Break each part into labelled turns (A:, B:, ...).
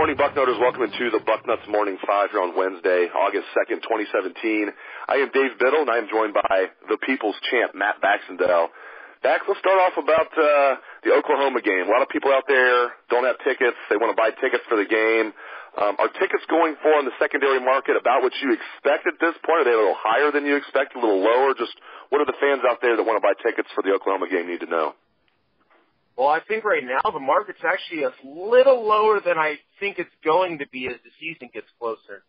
A: morning, Bucknutters. Welcome into the Bucknuts Morning 5 here on Wednesday, August 2nd, 2017. I am Dave Biddle, and I am joined by the People's Champ, Matt Baxendell. Bax, let's start off about the Oklahoma game. A lot of people out there don't have tickets. They want to buy tickets for the game. Are tickets going for on the secondary market about what you expect at this point? Are they a little higher than you expect, a little lower? Just what are the fans out there that want to buy tickets for the Oklahoma game need to know?
B: Well, I think right now the market's actually a little lower than I think it's going to be as the season gets closer.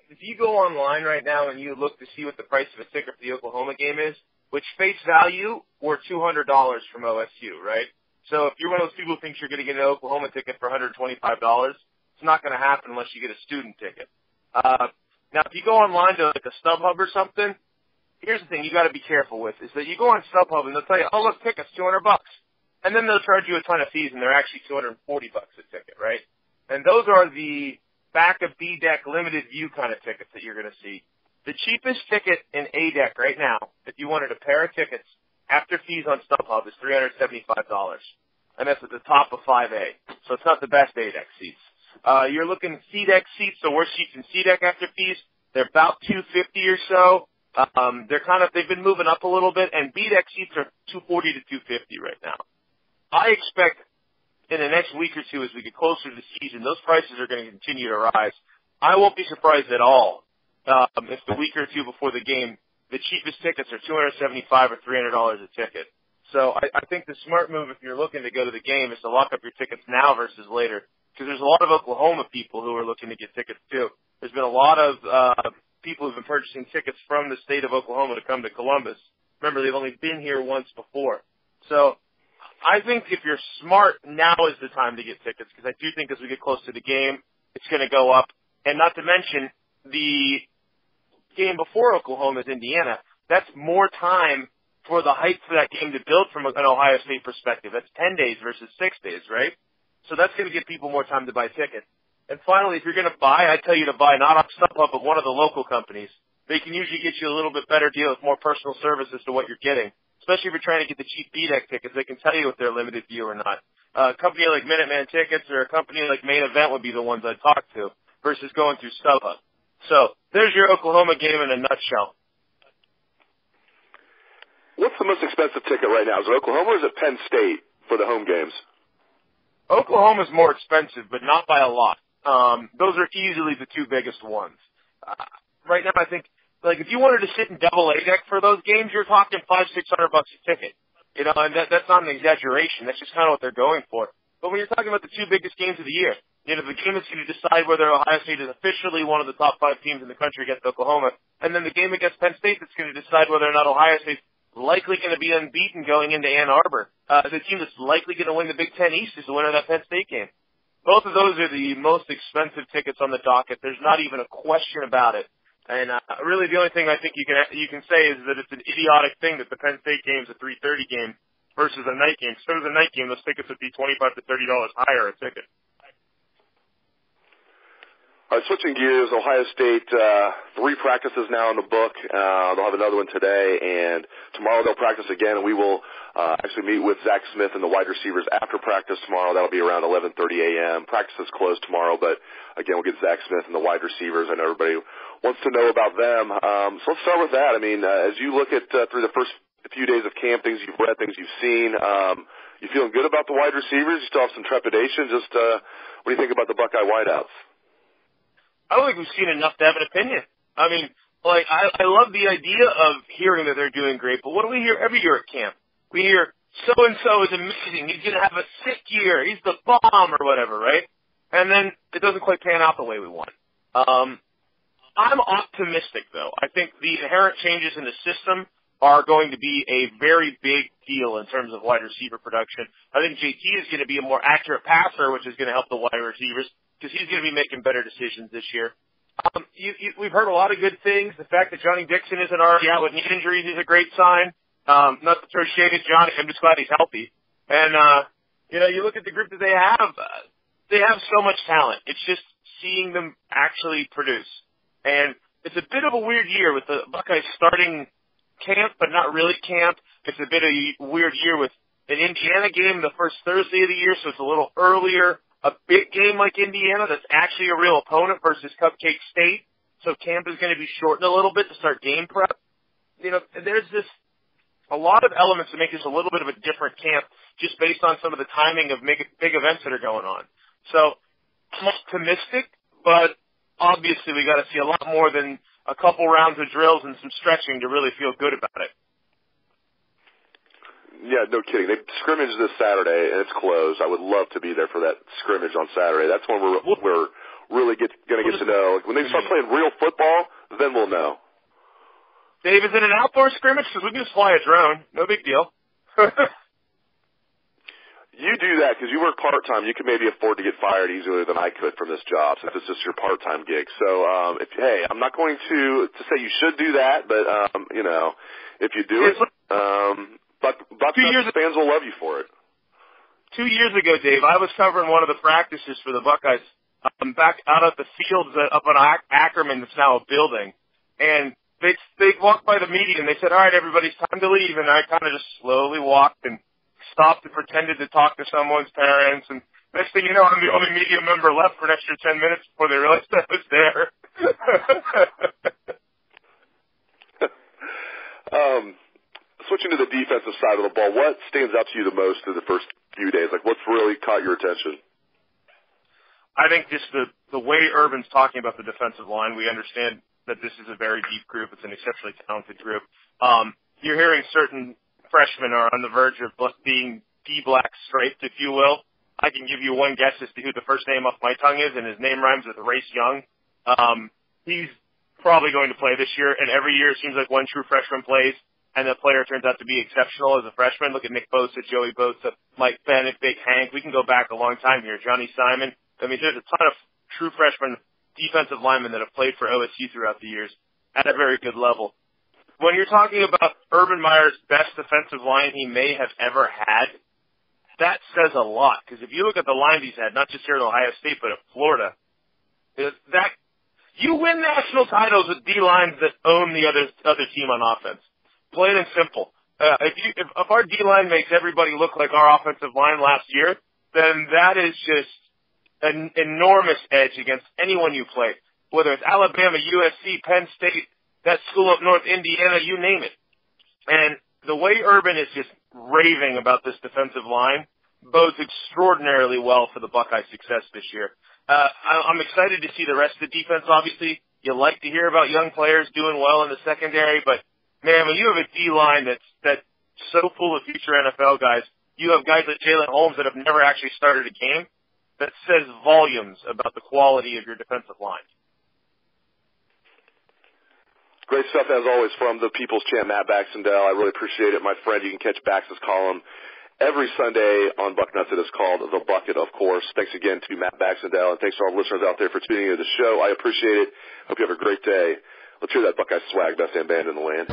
B: If you go online right now and you look to see what the price of a ticket for the Oklahoma game is, which face value, we're $200 from OSU, right? So if you're one of those people who thinks you're going to get an Oklahoma ticket for $125, it's not going to happen unless you get a student ticket. Now, if you go online to like a StubHub or something, here's the thing you got to be careful with, is that you go on StubHub and they'll tell you, oh, look, tickets, $200. And then they'll charge you a ton of fees, and they're actually $240 a ticket, right? And those are the back of B deck limited view kind of tickets that you're going to see. The cheapest ticket in A deck right now, if you wanted a pair of tickets after fees on StubHub, is $375, and that's at the top of 5A. So it's not the best A deck seats. You're looking at C deck seats, so worst seats in C deck after fees. They're about $250 or so. They've been moving up a little bit, and B deck seats are $240 to $250 right now. I expect in the next week or two as we get closer to the season, those prices are going to continue to rise. I won't be surprised at all if the week or two before the game, the cheapest tickets are $275 or $300 a ticket. So I think the smart move if you're looking to go to the game is to lock up your tickets now versus later, because there's a lot of Oklahoma people who are looking to get tickets too. There's been a lot of people who've been purchasing tickets from the state of Oklahoma to come to Columbus. Remember, they've only been here once before. So I think if you're smart, now is the time to get tickets, because I do think as we get close to the game, it's going to go up. And not to mention, the game before Oklahoma is Indiana. That's more time for the hype for that game to build from an Ohio State perspective. That's 10 days versus 6 days, right? So that's going to give people more time to buy tickets. And finally, if you're going to buy, I tell you to buy not on StubHub, but one of the local companies. They can usually get you a little bit better deal with more personal service as to what you're getting. Especially if you're trying to get the cheap B-Deck tickets, they can tell you if they're limited view or not. A company like Minuteman Tickets or a company like Main Event would be the ones I'd talk to versus going through StubHub. So there's your Oklahoma game in a nutshell.
A: What's the most expensive ticket right now? Is it Oklahoma or is it Penn State for the home games?
B: Oklahoma's more expensive, but not by a lot. Those are easily the two biggest ones. Right now, I think, like, if you wanted to sit in double A deck for those games, you're talking $500-600 a ticket. You know, and that's not an exaggeration. That's just kind of what they're going for. But when you're talking about the two biggest games of the year, you know, the game that's going to decide whether Ohio State is officially one of the top 5 teams in the country against Oklahoma, and then the game against Penn State that's going to decide whether or not Ohio State's likely going to be unbeaten going into Ann Arbor. The team that's likely going to win the Big Ten East is the winner of that Penn State game. Both of those are the most expensive tickets on the docket. There's not even a question about it. And really, the only thing I think you can say is that it's an idiotic thing that the Penn State game is a 3:30 game versus a night game. So as a night game, those tickets would be $25 to $30 higher a ticket.
A: All right, switching gears, Ohio State, 3 practices now in the book. They'll have another one today, and tomorrow they'll practice again, and we will actually meet with Zach Smith and the wide receivers after practice tomorrow. That'll be around 11:30 a.m. Practice is closed tomorrow, but again, we'll get Zach Smith and the wide receivers. I know everybody wants to know about them. So let's start with that. I mean, as you look at through the first few days of camp, things you've read, things you've seen, you feeling good about the wide receivers? You still have some trepidation? Just what do you think about the Buckeye wideouts?
B: I don't think we've seen enough to have an opinion. I mean, like, I love the idea of hearing that they're doing great, but what do we hear every year at camp? We hear, so-and-so is amazing, he's going to have a sick year, he's the bomb, or whatever, right? And then it doesn't quite pan out the way we want. I'm optimistic, though. I think the inherent changes in the system are going to be a very big deal in terms of wide receiver production. I think JT is going to be a more accurate passer, which is going to help the wide receivers, because he's going to be making better decisions this year. We've heard a lot of good things. The fact that Johnny Dixon isn't already out with knee injuries is a great sign. Not to throw shade at Johnny, I'm just glad he's healthy. And, you know, you look at the group that they have so much talent. It's just seeing them actually produce. And it's a bit of a weird year with the Buckeyes starting camp, but not really camp. It's a bit of a weird year with an Indiana game the first Thursday of the year, so it's a little earlier. a big game like Indiana that's actually a real opponent versus Cupcake State. So camp is going to be shortened a little bit to start game prep. There's a lot of elements that make this a little bit of a different camp just based on some of the timing of big events that are going on. So I'm optimistic, but obviously we got to see a lot more than a couple rounds of drills and some stretching to really feel good about it.
A: Yeah, no kidding. They scrimmage this Saturday, and it's closed. I would love to be there for that scrimmage on Saturday. That's when we're really going to get to know. When they start playing real football, then we'll know.
B: Dave, is it an outdoor scrimmage? Because we can just fly a drone. No big deal.
A: You do that because you work part-time. You can maybe afford to get fired easier than I could from this job since it's just your part-time gig. So, I'm not going to say you should do that, but, if you do it, Bucknuts fans will love you for it.
B: 2 years ago, Dave, I was covering one of the practices for the Buckeyes back out at the fields up on Ackerman that's now a building. And they walked by the media and they said, all right, everybody, it's time to leave. And I kind of just slowly walked and stopped and pretended to talk to someone's parents. And next thing you know, I'm the only media member left for an extra 10 minutes before they realized I was there.
A: Switching to the defensive side of the ball, what stands out to you the most through the first few days? Like, what's really caught your attention?
B: I think just the way Urban's talking about the defensive line, we understand that this is a very deep group. It's an exceptionally talented group. You're hearing certain freshmen are on the verge of being D-black striped, if you will. I can give you one guess as to who the first name off my tongue is, and his name rhymes with Race Young. He's probably going to play this year, and every year it seems like one true freshman plays, and the player turns out to be exceptional as a freshman. Look at Nick Bosa, Joey Bosa, Mike Bennett, Big Hank. We can go back a long time here. Johnny Simon. I mean, there's a ton of true freshman defensive linemen that have played for OSU throughout the years at a very good level. When you're talking about Urban Meyer's best defensive line he may have ever had, that says a lot. Because if you look at the line he's had, not just here at Ohio State, but at Florida, you win national titles with D-lines that own the other team on offense. Plain and simple. If our D-line makes everybody look like our offensive line last year, then that is just an enormous edge against anyone you play. Whether it's Alabama, USC, Penn State, that school up north, Indiana, you name it. And the way Urban is just raving about this defensive line bodes extraordinarily well for the Buckeyes' success this year. I'm excited to see the rest of the defense. Obviously, you like to hear about young players doing well in the secondary, but man, when you have a D-line that's so full of future NFL guys, you have guys like Jalen Holmes that have never actually started a game. That says volumes about the quality of your defensive line.
A: Great stuff, as always, from the People's Champ, Matt Baxendell. I really appreciate it, my friend. You can catch Bax's column every Sunday on Bucknuts. It is called The Bucket, of course. Thanks again to Matt Baxendell, and thanks to all the listeners out there for tuning into the show. I appreciate it. Hope you have a great day. Let's hear that Buckeye swag, best damn band in the land.